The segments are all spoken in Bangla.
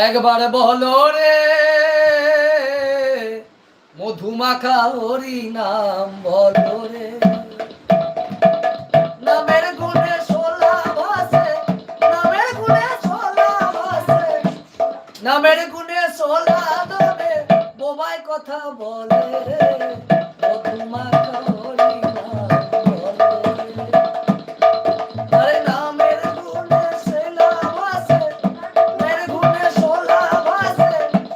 একবার বলো রে মধুমাখা হরি নাম বলো রে, নামের গুণে সোলা ভাসে, নামের গুণে সোলা ভাসে, নামের গুণে সোলা দবে বোবাই কথা বলে রে মধুমাখা হরি নাম বলো রে। আরে নামের গুণে সোলা ভাসে, নামের গুণে সোলা ভাসে,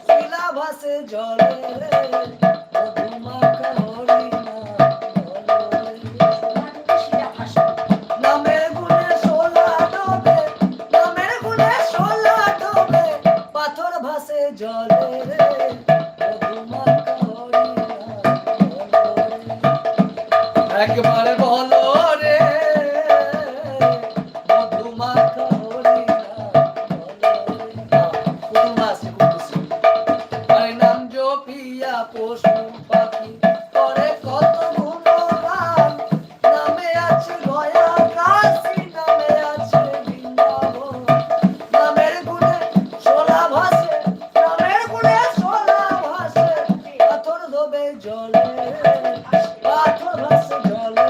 শিলা ভাসে জলে রে মধুমাখা হরি নাম বলো রে। নামের গুণে সোলা ডোবে, নামের গুণে সোলা ডোবে, পাথর ভাসে জলে রে মধুমাখা হরি নাম বলো রে। একবার বলো রে মধুমাখা হরি নাম বলো রে। আরে নাম জপিয়া পশু পাখি করে কত গুণগান, নামে আছে গয়া কাশী, নামে আছে বৃন্দাবন, নামের গুণে সোলা ভাসে, নামের গুণে সোলা ভাসে, পাথর ধোবে জলে, পাথর ভাসে জলে।